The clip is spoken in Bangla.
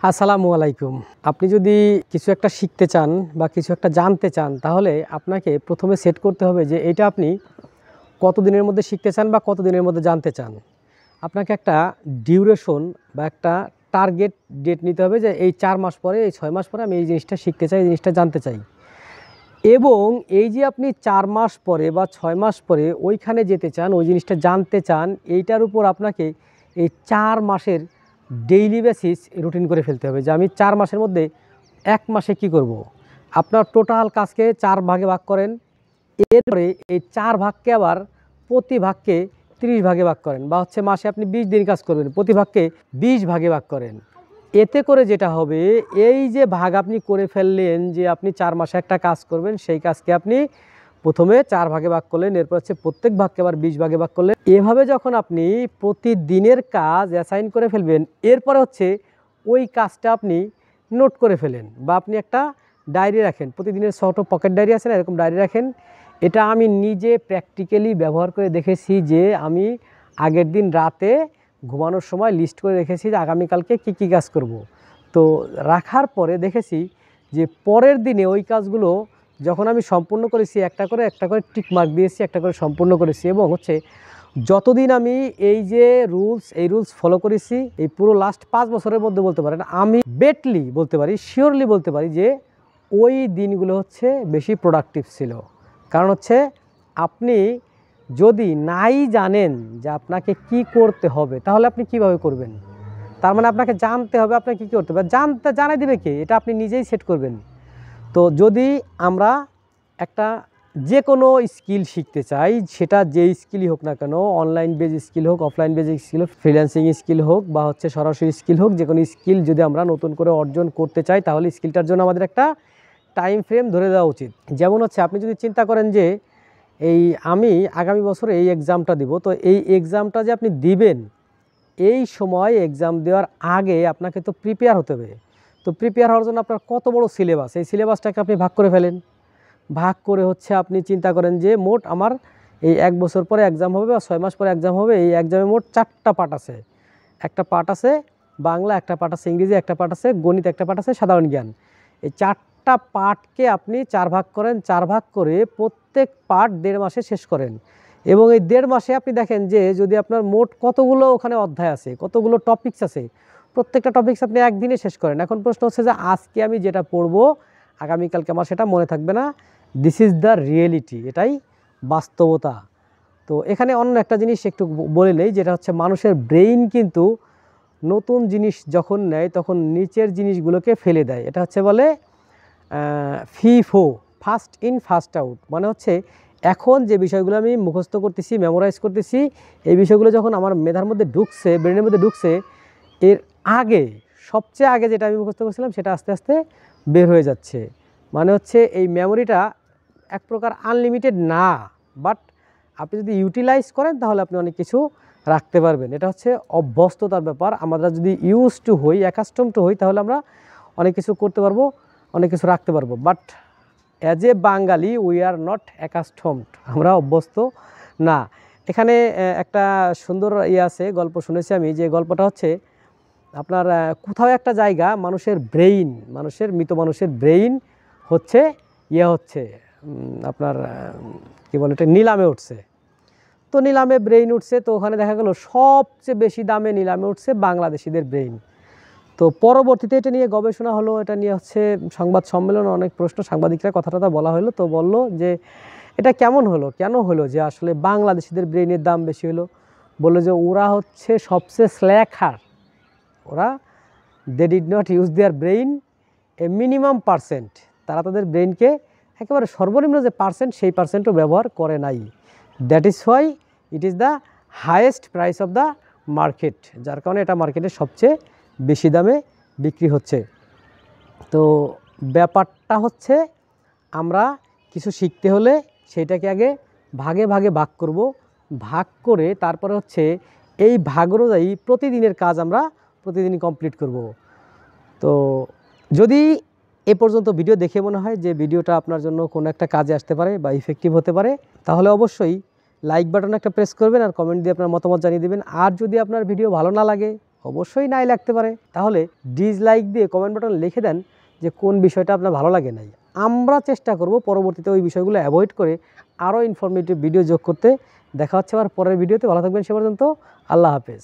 আসসালামু আলাইকুম। আপনি যদি কিছু একটা শিখতে চান বা কিছু একটা জানতে চান, তাহলে আপনাকে প্রথমে সেট করতে হবে যে এটা আপনি কতদিনের মধ্যে শিখতে চান বা কতদিনের মধ্যে জানতে চান। আপনাকে একটা ডিউরেশন বা একটা টার্গেট ডেট নিতে হবে যে এই 4 মাস পরে, এই 6 মাস পরে আমি এই জিনিসটা শিখতে চাই, এই জিনিসটা জানতে চাই। এবং এই যে আপনি 4 মাস পরে বা 6 মাস পরে ওইখানে যেতে চান, ওই জিনিসটা জানতে চান, এইটার উপর আপনাকে এই 4 মাসের ডেইলি বেসিস রুটিন করে ফেলতে হবে যে আমি 4 মাসের মধ্যে 1 মাসে কি করব। আপনার টোটাল কাজকে 4 ভাগে ভাগ করেন। এরপরে এই 4 ভাগকে আবার প্রতি ভাগকে 30 ভাগে ভাগ করেন, বা হচ্ছে মাসে আপনি 20 দিন কাজ করবেন, প্রতি ভাগকে 20 ভাগে ভাগ করেন। এতে করে যেটা হবে, এই যে ভাগ আপনি করে ফেললেন যে আপনি 4 মাসে একটা কাজ করবেন, সেই কাজকে আপনি প্রথমে 4 ভাগে ভাগ করলেন, এরপর হচ্ছে প্রত্যেক ভাগকে আবার 20 ভাগে ভাগ করলেন। এভাবে যখন আপনি প্রতিদিনের কাজ অ্যাসাইন করে ফেলবেন, এরপরে হচ্ছে ওই কাজটা আপনি নোট করে ফেলেন, বা আপনি একটা ডায়েরি রাখেন, প্রতিদিনের ছোটো পকেট ডায়েরি আছে না, এরকম ডায়েরি রাখেন। এটা আমি নিজে প্র্যাকটিক্যালি ব্যবহার করে দেখেছি যে আমি আগের দিন রাতে ঘুমানোর সময় লিস্ট করে রেখেছি যে আগামীকালকে কী কী কাজ করব। তো রাখার পরে দেখেছি যে পরের দিনে ওই কাজগুলো যখন আমি সম্পূর্ণ করেছি, একটা করে টিক মার্ক দিয়েছি, একটা করে সম্পূর্ণ করেছি। এবং হচ্ছে যতদিন আমি এই যে রুলস ফলো করেছি, এই পুরো লাস্ট 5 বছরের মধ্যে বলতে পারেন, আমি বেটলি বলতে পারি, শিওরলি বলতে পারি যে ওই দিনগুলো হচ্ছে বেশি প্রোডাক্টিভ ছিল। কারণ হচ্ছে আপনি যদি নাই জানেন যে আপনাকে কি করতে হবে, তাহলে আপনি কিভাবে করবেন? তার মানে আপনাকে জানতে হবে আপনাকে কী করতে হবে। জানাই দেবে কে? এটা আপনি নিজেই সেট করবেন। তো যদি আমরা একটা যে কোনো স্কিল শিখতে চাই, সেটা যেই স্কিলই হোক না কেন, অনলাইন বেজ স্কিল হোক, অফলাইন বেজ স্কিল হোক, ফ্রিল্যান্সিং স্কিল হোক, বা হচ্ছে সরাসরি স্কিল হোক, যে কোনো স্কিল যদি আমরা নতুন করে অর্জন করতে চাই, তাহলে স্কিলটার জন্য আমাদের একটা টাইম ফ্রেম ধরে দেওয়া উচিত। যেমন হচ্ছে আপনি যদি চিন্তা করেন যে আমি আগামী বছর এই এক্সামটা দিব, তো এই এক্সামটা যে আপনি দিবেন, এই সময় এক্সাম দেওয়ার আগে আপনাকে তো প্রিপেয়ার হতে হবে। তো প্রিপেয়ার হওয়ার জন্য আপনার কত বড় সিলেবাস, এই সিলেবাসটাকে আপনি ভাগ করে ফেলেন। ভাগ করে হচ্ছে আপনি চিন্তা করেন যে মোট আমার এই 1 বছর পরে এক্সাম হবে বা 6 মাস পরে এক্সাম হবে, এই এক্সামে মোট 4টা পার্ট আছে। একটা পার্ট আছে বাংলা, একটা পার্ট আছে ইংরেজি, একটা পার্ট আছে গণিত, একটা পার্ট আছে সাধারণ জ্ঞান। এই 4টা পার্টকে আপনি 4 ভাগ করেন, 4 ভাগ করে প্রত্যেক পার্ট 1.5 মাসে শেষ করেন। এবং এই 1.5 মাসে আপনি দেখেন যে যদি আপনার মোট কতগুলো ওখানে অধ্যায় আছে, কতগুলো টপিকস আছে, প্রত্যেকটা টপিকস আপনি একদিনে শেষ করেন। এখন প্রশ্ন হচ্ছে যে আজকে আমি যেটা পড়বো, আগামীকালকে আমার সেটা মনে থাকবে না। দিস ইজ দ্য রিয়েলিটি, এটাই বাস্তবতা। তো এখানে অন্য একটা জিনিস একটু বলে নেই, যেটা হচ্ছে মানুষের ব্রেইন কিন্তু নতুন জিনিস যখন নেয় তখন নিচের জিনিসগুলোকে ফেলে দেয়। এটা হচ্ছে বলে FIFO, first in first out. মানে হচ্ছে এখন যে বিষয়গুলো আমি মুখস্থ করতেছি, মেমোরাইজ করতেছি, এই বিষয়গুলো যখন আমার মেধার মধ্যে ঢুকছে, ব্রেনের মধ্যে ঢুকছে, এর আগে সবচেয়ে আগে যেটা আমি মুখস্থ করছিলাম সেটা আস্তে আস্তে বের হয়ে যাচ্ছে। মানে হচ্ছে এই মেমোরিটা এক প্রকার আনলিমিটেড না, বাট আপনি যদি ইউটিলাইজ করেন তাহলে আপনি অনেক কিছু রাখতে পারবেন। এটা হচ্ছে অভ্যস্ততার ব্যাপার। আমরা যদি ইউজ টু হই, অ্যাকাস্টম টু হই, তাহলে আমরা অনেক কিছু করতে পারবো, অনেক কিছু রাখতে পারবো। But as a Bengali we are not accustomed, আমরা অভ্যস্ত না। এখানে একটা সুন্দর আছে, গল্প শুনেছি আমি, যে গল্পটা হচ্ছে আপনার কোথাও একটা জায়গা মানুষের মৃত মানুষের ব্রেইন হচ্ছে হচ্ছে আপনার কী বলে এটা, নিলামে উঠছে। তো নিলামে ব্রেইন উঠছে, তো ওখানে দেখা গেল সবচেয়ে বেশি দামে নিলামে উঠছে বাংলাদেশিদের ব্রেইন। তো পরবর্তীতে এটা নিয়ে গবেষণা হলো, এটা নিয়ে হচ্ছে সংবাদ সম্মেলনে অনেক প্রশ্ন, সাংবাদিকরা কথাটা বলা হলো। তো বলল যে এটা কেমন হলো, কেন হলো যে আসলে বাংলাদেশিদের ব্রেইনের দাম বেশি হলো? বললো যে ওরা হচ্ছে সবচেয়ে স্ল্যাকার, ওরা they did not use their brain a minimum percent, তারা তাদের ব্রেইনকে একেবারে সর্বনিম্ন যে পার্সেন্ট, সেই পার্সেন্টও ব্যবহার করে নাই। That is why it is the highest price of the market, যার কারণে এটা মার্কেটের সবচেয়ে বেশি দামে বিক্রি হচ্ছে। তো ব্যাপারটা হচ্ছে আমরা কিছু শিখতে হলে সেইটাকে আগে ভাগে ভাগে ভাগ করব, ভাগ করে তারপরে হচ্ছে এই ভাগ অনুযায়ী প্রতিদিনের কাজ আমরা প্রতিদিনই কমপ্লিট করব। তো যদি এ পর্যন্ত ভিডিও দেখে মনে হয় যে ভিডিওটা আপনার জন্য কোনো একটা কাজে আসতে পারে বা ইফেক্টিভ হতে পারে, তাহলে অবশ্যই লাইক বাটন একটা প্রেস করবেন আর কমেন্ট দিয়ে আপনার মতামত জানিয়ে দেবেন। আর যদি আপনার ভিডিও ভালো না লাগে, অবশ্যই নাই লাগতে পারে। তাহলে ডিসলাইক দিয়ে কমেন্ট বাটন লিখে দেন যে কোন বিষয়টা আপনার ভালো লাগে নাই। আমরা চেষ্টা করব পরবর্তীতে ওই বিষয়গুলো অ্যাভয়েড করে আরও ইনফরমেটিভ ভিডিও যোগ করতে। দেখা হচ্ছে আবার পরের ভিডিওতে। ভালো থাকবেন সে পর্যন্ত। আল্লাহ হাফেজ।